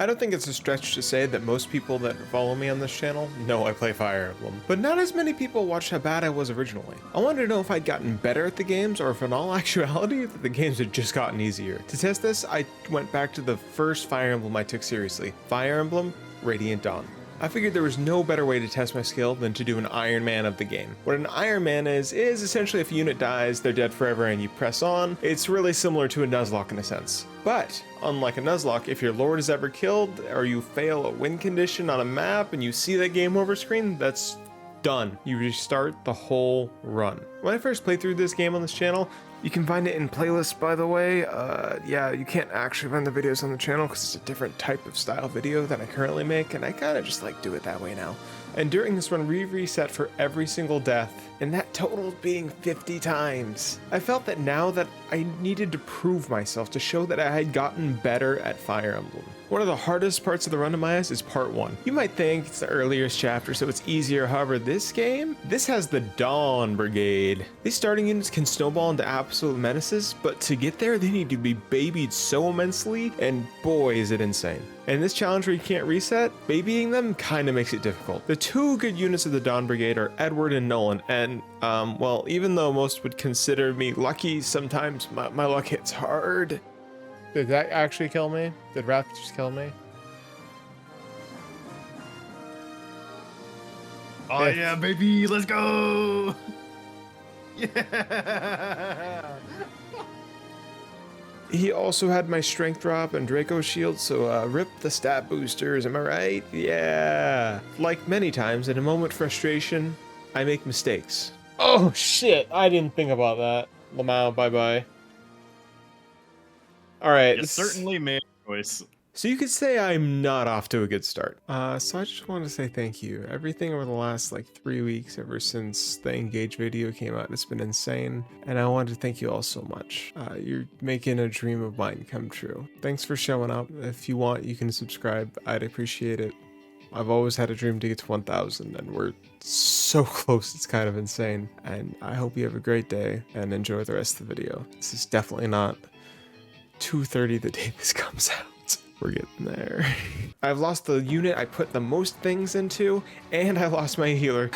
I don't think it's a stretch to say that most people that follow me on this channel know I play Fire Emblem, but not as many people watched how bad I was originally. I wanted to know if I'd gotten better at the games or if in all actuality that the games had just gotten easier. To test this, I went back to the first Fire Emblem I took seriously, Fire Emblem Radiant. I figured there was no better way to test my skill than to do an Iron Man of the game. What an Iron Man is essentially if a unit dies, they're dead forever and you press on. It's really similar to a Nuzlocke in a sense. But, unlike a Nuzlocke, if your lord is ever killed, or you fail a win condition on a map and you see that game over screen, that's done. You restart the whole run. When I first played through this game on this channel, you can find it in playlists, by the way. Yeah, you can't actually find the videos on the channel because it's a different type of style video than I currently make, and I kind of just like do it that way now. And during this run, we reset for every single death, and that totaled being 50 times. I felt that now that I needed to prove myself to show that I had gotten better at Fire Emblem. One of the hardest parts of the run in my eyes is part 1. You might think it's the earliest chapter, so it's easier. However, this has the Dawn Brigade. These starting units can snowball into absolute menaces, but to get there, they need to be babied so immensely, and boy, is it insane. And this challenge where you can't reset, babying them kind of makes it difficult. The two good units of the Dawn Brigade are Edward and Nolan, and well, even though most would consider me lucky, sometimes my luck hits hard. Did that actually kill me? Did Wrath just kill me? Oh yeah, baby, let's go! Yeah! He also had my strength drop and Draco shield, so rip the stat boosters, am I right? Yeah! Like many times, in a moment of frustration, I make mistakes. Oh shit, I didn't think about that. Lamau, bye-bye. Alright. You certainly made a choice. So you could say I'm not off to a good start. So I just want to say thank you. Everything over the last like 3 weeks, ever since the Engage video came out, it's been insane. And I want to thank you all so much. You're making a dream of mine come true. Thanks for showing up. If you want, you can subscribe. I'd appreciate it. I've always had a dream to get to 1,000 and we're so close, it's kind of insane. And I hope you have a great day and enjoy the rest of the video. This is definitely not 2:30 the day this comes out. We're getting there. I've lost the unit I put the most things into, and I lost my healer.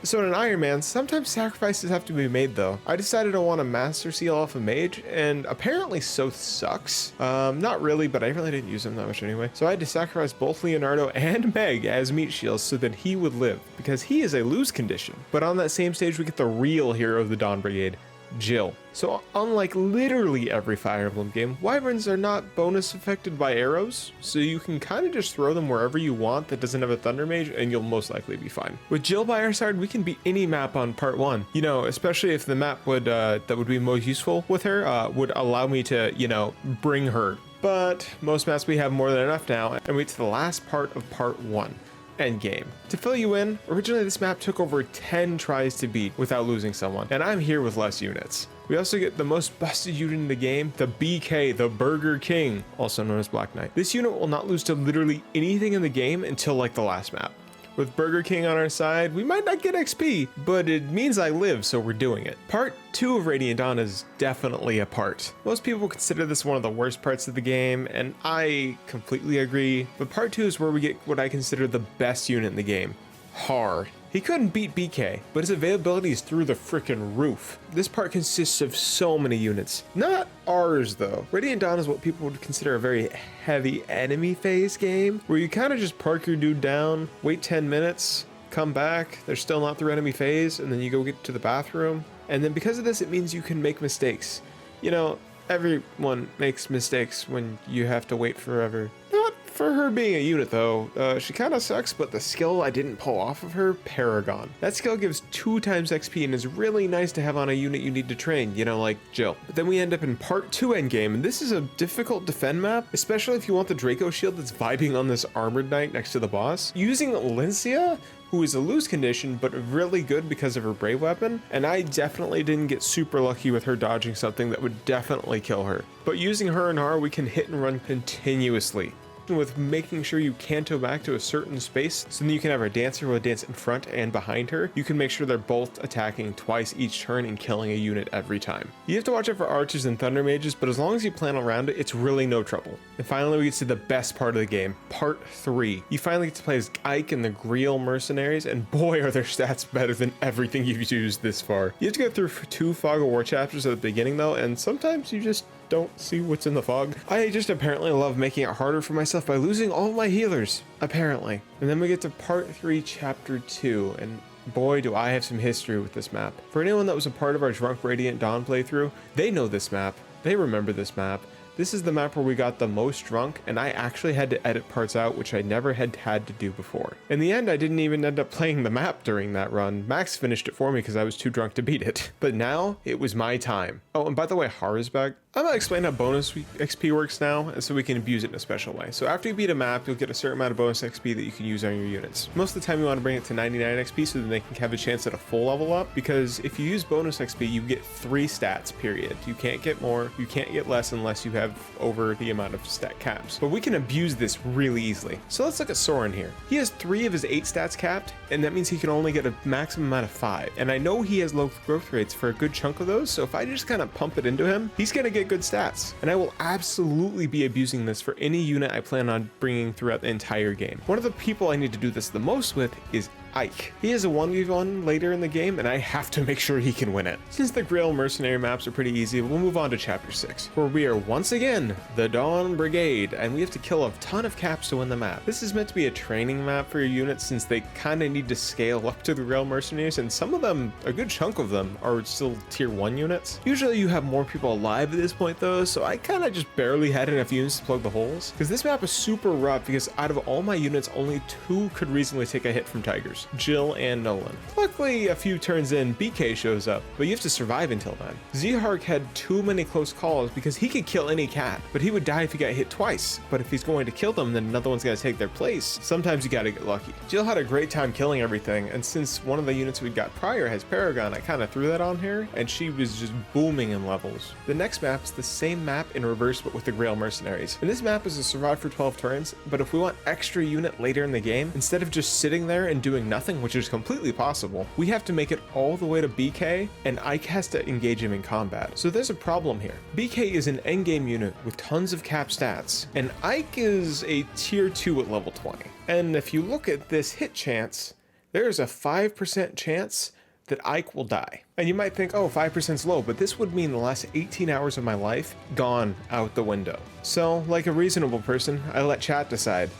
So in an Iron Man, sometimes sacrifices have to be made though. I decided I want to Master Seal off a mage, and apparently Soth sucks. Not really, but I really didn't use him that much anyway. So I had to sacrifice both Leonardo and Meg as meat shields so that he would live, because he is a lose condition. But on that same stage, we get the real hero of the Dawn Brigade, Jill. So unlike literally every Fire Emblem game, wyverns are not bonus affected by arrows, so you can kind of just throw them wherever you want that doesn't have a thunder mage and you'll most likely be fine. With Jill by our side, we can beat any map on part 1. You know, especially if the map would that would be most useful with her would allow me to, you know, bring her. But most maps we have more than enough now, and we get to the last part of part 1. Endgame. To fill you in, originally this map took over 10 tries to beat without losing someone, and I'm here with less units. We also get the most busted unit in the game, the BK, the Burger King, also known as Black Knight. This unit will not lose to literally anything in the game until like the last map. With Burger King on our side, we might not get XP, but it means I live, so we're doing it. Part 2 of Radiant Dawn is definitely a part. Most people consider this one of the worst parts of the game, and I completely agree, but part 2 is where we get what I consider the best unit in the game, Har. He couldn't beat BK, but his availability is through the frickin' roof. This part consists of so many units. Not ours though. Radiant Dawn is what people would consider a very heavy enemy phase game, where you kind of just park your dude down, wait 10 minutes, come back, they're still not through enemy phase, and then you go get to the bathroom. And then because of this, it means you can make mistakes. You know, everyone makes mistakes when you have to wait forever. Not for her being a unit though. She kind of sucks, but the skill I didn't pull off of her, Paragon. That skill gives 2 times XP and is really nice to have on a unit you need to train, you know, like Jill. But then we end up in part 2 endgame, and this is a difficult defend map, especially if you want the Draco shield that's vibing on this armored knight next to the boss. Using Lincia, who is a lose condition, but really good because of her brave weapon, and I definitely didn't get super lucky with her dodging something that would definitely kill her. But using her and Har, we can hit and run continuously. with making sure you canto back to a certain space, so then you can have our dancer who will dance in front and behind her. You can make sure they're both attacking twice each turn and killing a unit every time. You have to watch out for archers and thunder mages, but as long as you plan around it, it's really no trouble. And finally, we get to the best part of the game, part 3. You finally get to play as Ike and the Greel mercenaries, and boy are their stats better than everything you've used this far. You have to go through 2 Fog of War chapters at the beginning though, and sometimes you just don't see what's in the fog. I just apparently love making it harder for myself by losing all my healers, apparently. And then we get to part 3, chapter 2, and boy do I have some history with this map. For anyone that was a part of our Drunk Radiant Dawn playthrough, they know this map, they remember this map. This is the map where we got the most drunk, and I actually had to edit parts out, which I never had to do before. In the end, I didn't even end up playing the map during that run. Max finished it for me because I was too drunk to beat it. But now, it was my time. Oh, and by the way, Hara's back. I'm gonna explain how bonus XP works now, so we can abuse it in a special way. So after you beat a map, you'll get a certain amount of bonus XP that you can use on your units. Most of the time you want to bring it to 99 XP so then they can have a chance at a full level up, because if you use bonus XP, you get 3 stats, period. You can't get more, you can't get less unless you have over the amount of stat caps. But we can abuse this really easily. So let's look at Soren here. He has 3 of his 8 stats capped, and that means he can only get a maximum amount of 5. And I know he has low growth rates for a good chunk of those, so if I just kind of pump it into him, he's gonna get good stats. And I will absolutely be abusing this for any unit I plan on bringing throughout the entire game. One of the people I need to do this the most with is Ike. He is a 1v1 later in the game, and I have to make sure he can win it. Since the Grail mercenary maps are pretty easy, we'll move on to chapter 6, where we are once again the Dawn Brigade, and we have to kill a ton of caps to win the map. This is meant to be a training map for your units, since they kind of need to scale up to the Grail mercenaries, and some of them, a good chunk of them, are still tier 1 units. Usually you have more people alive at this point though, so I kind of just barely had enough units to plug the holes, because this map is super rough, because out of all my units, only 2 could reasonably take a hit from tigers. Jill and Nolan. Luckily, a few turns in, BK shows up, but you have to survive until then. Zehark had too many close calls because he could kill any cat, but he would die if he got hit twice. But if he's going to kill them, then another one's gonna take their place. Sometimes you gotta get lucky. Jill had a great time killing everything, and since one of the units we got prior has Paragon, I kind of threw that on her, and she was just booming in levels. The next map's the same map in reverse, but with the Grail mercenaries. And this map is a survive for 12 turns, but if we want extra unit later in the game, instead of just sitting there and doing nothing, which is completely possible, we have to make it all the way to BK, and Ike has to engage him in combat. So there's a problem here. BK is an endgame unit with tons of cap stats, and Ike is a tier 2 at level 20. And if you look at this hit chance, there's a 5% chance that Ike will die. And you might think, oh, 5%'s low, but this would mean the last 18 hours of my life gone out the window. So, like a reasonable person, I let chat decide.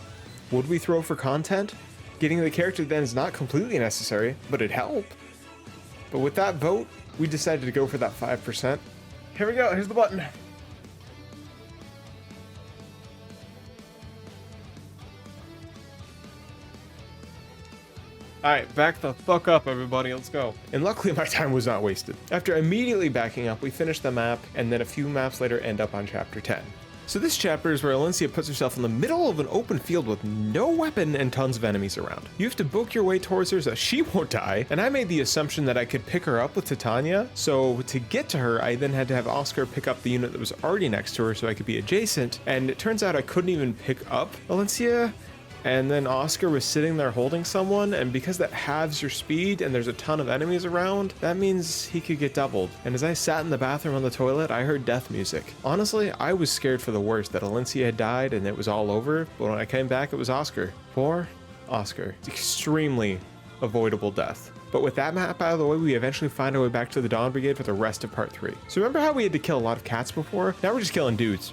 Would we throw for content? Getting the character then is not completely necessary, but it'd help. But with that vote, we decided to go for that 5%. Here we go, here's the button. Alright, back the fuck up everybody, let's go. And luckily my time was not wasted. After immediately backing up, we finished the map, and then a few maps later end up on chapter 10. So this chapter is where Alencia puts herself in the middle of an open field with no weapon and tons of enemies around. You have to book your way towards her so she won't die, and I made the assumption that I could pick her up with Titania, so to get to her I then had to have Oscar pick up the unit that was already next to her so I could be adjacent, and it turns out I couldn't even pick up Alencia, and then Oscar was sitting there holding someone, and because that halves your speed and there's a ton of enemies around, that means he could get doubled. And as I sat in the bathroom on the toilet, I heard death music. Honestly, I was scared for the worst, that Alencia had died and it was all over, but when I came back it was Oscar. Poor Oscar. It's extremely avoidable death. But with that map out of the way, we eventually find our way back to the Dawn Brigade for the rest of part 3. So remember how we had to kill a lot of cats before? Now we're just killing dudes.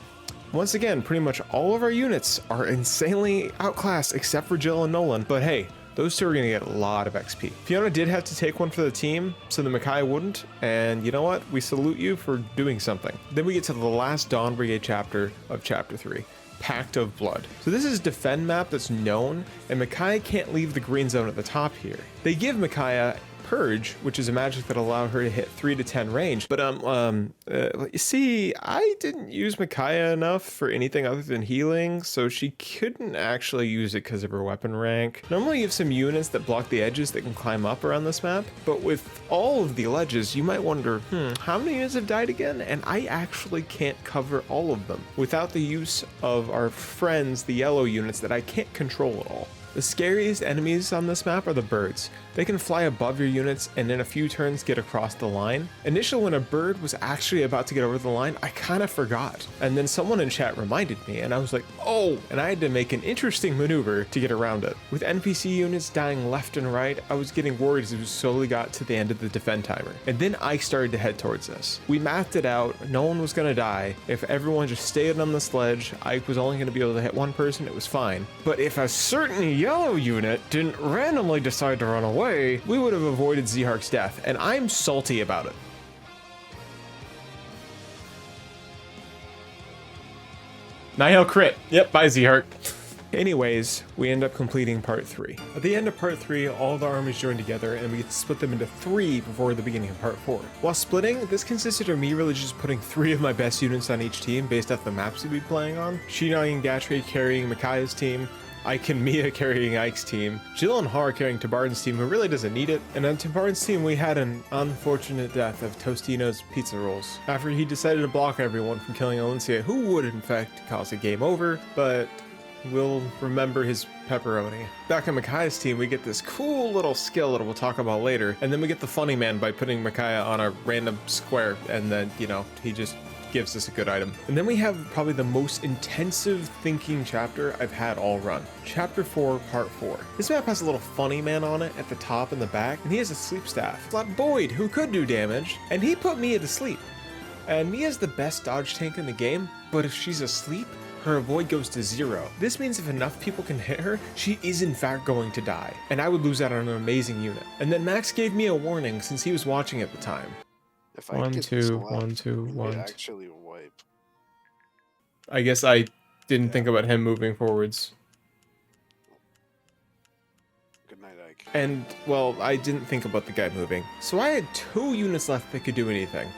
Once again, pretty much all of our units are insanely outclassed except for Jill and Nolan, but hey, those 2 are gonna get a lot of XP. Fiona did have to take one for the team, so the Micaiah wouldn't, and you know what? We salute you for doing something. Then we get to the last Dawn Brigade chapter of chapter 3. Pact of Blood. So this is a defend map that's known, and Micaiah can't leave the green zone at the top here. They give Micaiah Purge, which is a magic that allowed her to hit 3 to 10 range. But you see, I didn't use Micaiah enough for anything other than healing, so she couldn't actually use it because of her weapon rank. Normally you have some units that block the edges that can climb up around this map, but with all of the ledges, you might wonder, how many units have died again? And I actually can't cover all of them without the use of our friends, the yellow units that I can't control at all. The scariest enemies on this map are the birds. They can fly above your units and in a few turns get across the line. Initially, when a bird was actually about to get over the line, I kind of forgot. And then someone in chat reminded me and I was like, oh, and I had to make an interesting maneuver to get around it. With NPC units dying left and right, I was getting worried as we slowly got to the end of the defend timer. And then Ike started to head towards us. We mapped it out, no one was gonna die. If everyone just stayed on the sledge, Ike was only gonna be able to hit one person, it was fine. But if a certain yellow unit didn't randomly decide to run away, we would have avoided Zehark's death, and I'm salty about it. Nihil crit. Yep, bye Zehark. Anyways, we end up completing part 3. At the end of part 3, all the armies join together and we get to split them into 3 before the beginning of part 4. While splitting, this consisted of me really just putting 3 of my best units on each team based off the maps we'd be playing on. Shinon and Gatry carrying Micaiah's team, Ike and Mia carrying Ike's team, Jill and Har carrying Tabardan's team, who really doesn't need it, and on Tabardan's team we had an unfortunate death of Tostino's pizza rolls, after he decided to block everyone from killing Alencia, who would in fact cause a game over, but we'll remember his pepperoni. Back on Micaiah's team, we get this cool little skill that we'll talk about later, and then we get the funny man by putting Micaiah on a random square, and then, you know, he just gives us a good item. And then we have probably the most intensive thinking chapter I've had all run. Chapter 4, Part 4. This map has a little funny man on it at the top and the back, and he has a sleep staff. Like Boyd, who could do damage, and he put Mia to sleep. And Mia's the best dodge tank in the game, but if she's asleep, her avoid goes to 0. This means if enough people can hit her, she is in fact going to die, and I would lose out on an amazing unit. And then Max gave me a warning since he was watching at the time. If I 1, get 2, this 1, left, 2, we 1. might actually wipe. I guess I didn't think about him moving forwards. Good night, Ike. And, well, I didn't think about the guy moving. So I had 2 units left that could do anything.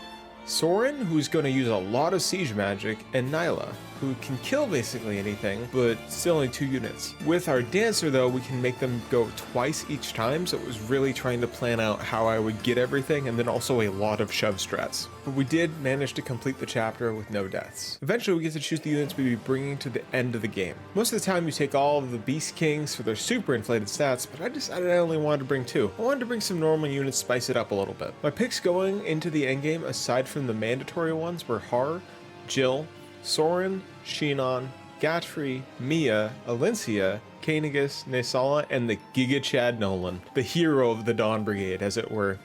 Soren, who's going to use a lot of siege magic, and Nyla, who can kill basically anything, but still only 2 units. With our dancer though, we can make them go twice each time, so it was really trying to plan out how I would get everything, and then also a lot of shove strats. But we did manage to complete the chapter with no deaths. Eventually we get to choose the units we'd be bringing to the end of the game. Most of the time you take all of the Beast Kings for their super inflated stats, but I decided I only wanted to bring 2. I wanted to bring some normal units, spice it up a little bit. My picks going into the endgame, aside from the mandatory ones, were Har, Jill, Soren, Shinon, Gatfrey, Mia, Alencia, Kainigus, Nesala, and the Giga Chad Nolan, the hero of the Dawn Brigade, as it were.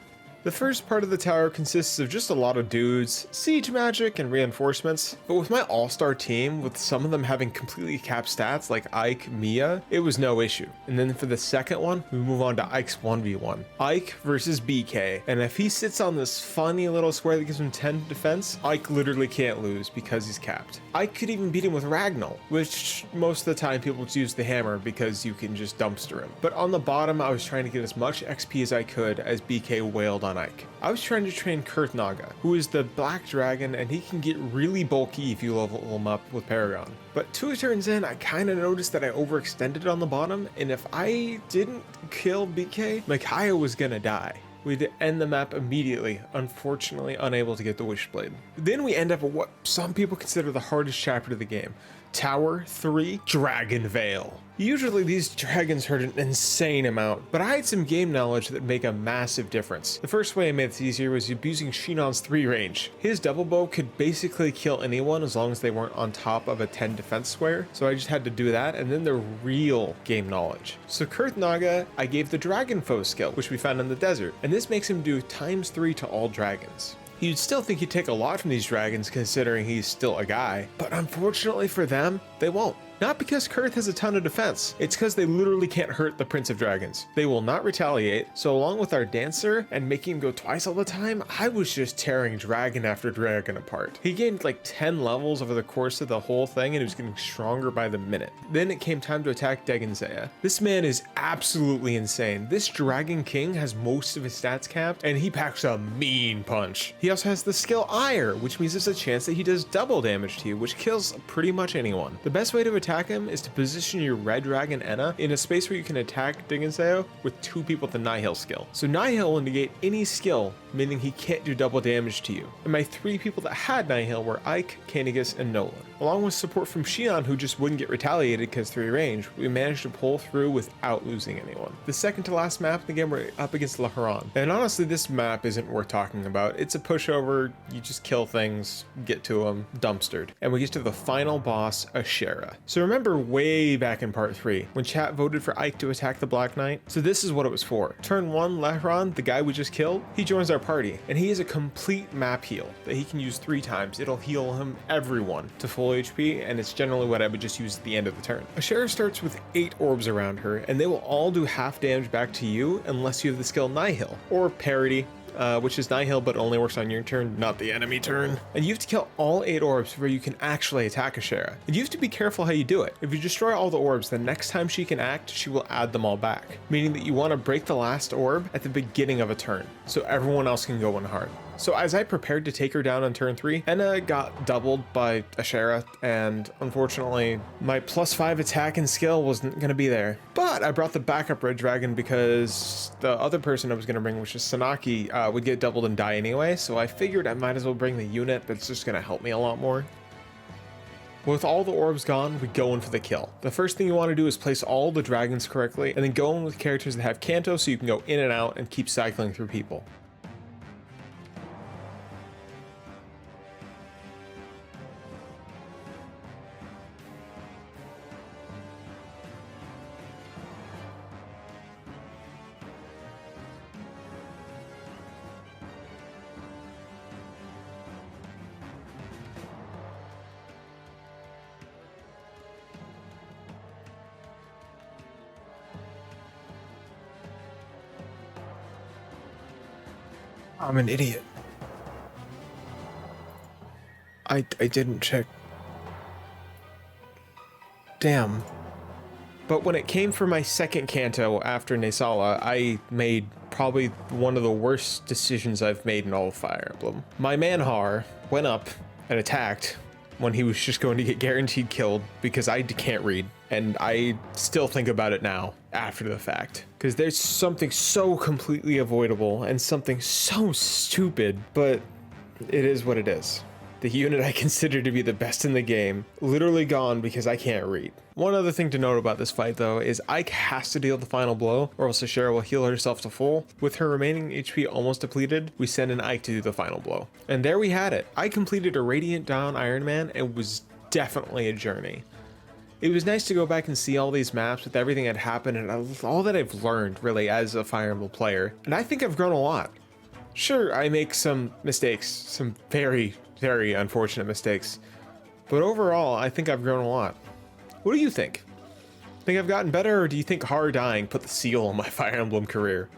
The first part of the tower consists of just a lot of dudes, siege magic, and reinforcements, but with my all-star team, with some of them having completely capped stats like Ike, Mia, it was no issue. And then for the second one, we move on to Ike's 1v1. Ike versus BK, and if he sits on this funny little square that gives him 10 defense, Ike literally can't lose because he's capped. Ike could even beat him with Ragnall, which most of the time people just use the hammer because you can just dumpster him. But on the bottom, I was trying to get as much XP as I could as BK wailed on Ike. I was trying to train Kurthnaga, who is the black dragon, and he can get really bulky if you level him up with Paragon. But 2 turns in, I kind of noticed that I overextended on the bottom, and if I didn't kill BK, Micaiah was gonna die. We'd end the map immediately, unfortunately unable to get the Wishblade. Then we end up at what some people consider the hardest chapter of the game. Tower 3, Dragon Veil. Usually these dragons hurt an insane amount, but I had some game knowledge that make a massive difference. The first way I made this easier was abusing Shinon's 3 range. His double bow could basically kill anyone as long as they weren't on top of a 10 defense square, so I just had to do that, and then the real game knowledge. So Kurthnaga, I gave the Dragon Foe skill, which we found in the desert, and this makes him do ×3 to all dragons. You'd still think he'd take a lot from these dragons considering he's still a guy, but unfortunately for them, they won't. Not because Kurth has a ton of defense, it's because they literally can't hurt the Prince of Dragons. They will not retaliate, so along with our Dancer and making him go twice all the time, I was just tearing dragon after dragon apart. He gained like 10 levels over the course of the whole thing and he was getting stronger by the minute. Then it came time to attack Degenzaya. This man is absolutely insane. This Dragon King has most of his stats capped and he packs a mean punch. He also has the skill Ire, which means there's a chance that he does double damage to you, which kills pretty much anyone. The best way to attack him is to position your Red Dragon Enna in a space where you can attack Degenzaya with 2 people with the Nihil skill. So Nihil will negate any skill, meaning he can't do double damage to you. And my 3 people that had Nihil were Ike, Kanigas, and Nolan. Along with support from Shion, who just wouldn't get retaliated because 3 range, we managed to pull through without losing anyone. The second to last map in the game, we're up against Laharan. And honestly, this map isn't worth talking about. It's a pushover, you just kill things, get to them, dumpstered. And we get to the final boss, Ashera. So remember way back in part 3, when chat voted for Ike to attack the Black Knight? So this is what it was for. Turn 1, Laharan, the guy we just killed, he joins our party, and he is a complete map heal that he can use 3 times. It'll heal him everyone to full HP, and it's generally what I would just use at the end of the turn. Ashera starts with 8 orbs around her, and they will all do half damage back to you unless you have the skill Nihil, or Parity, which is Nihil but only works on your turn, not the enemy turn. And you have to kill all 8 orbs before you can actually attack Ashera. And you have to be careful how you do it. If you destroy all the orbs, the next time she can act, she will add them all back. Meaning that you want to break the last orb at the beginning of a turn, so everyone else can go in hard. So as I prepared to take her down on turn 3, Enna got doubled by Ashera, and unfortunately, my +5 attack and skill wasn't going to be there. But I brought the backup Red Dragon because the other person I was going to bring, which is Sanaki, would get doubled and die anyway, so I figured I might as well bring the unit that's just going to help me a lot more. With all the orbs gone, we go in for the kill. The first thing you want to do is place all the dragons correctly, and then go in with characters that have Kanto so you can go in and out and keep cycling through people. I'm an idiot. I didn't check. Damn. But when it came for my second Kanto after Nesala, I made probably one of the worst decisions I've made in all of Fire Emblem. My Manhar went up and attacked when he was just going to get guaranteed killed because I can't read. And I still think about it now, after the fact. Because there's something so completely avoidable and something so stupid, but it is what it is. The unit I consider to be the best in the game, literally gone because I can't read. One other thing to note about this fight though is Ike has to deal the final blow or else Ashera will heal herself to full. With her remaining HP almost depleted, we send an Ike to do the final blow. And there we had it. I completed a Radiant down Iron Man and it was definitely a journey. It was nice to go back and see all these maps with everything that happened and all that I've learned really as a Fire Emblem player. And I think I've grown a lot. Sure, I make some mistakes, some very unfortunate mistakes, but overall, I think I've grown a lot. What do you think? Think I've gotten better, or do you think hard dying put the seal on my Fire Emblem career?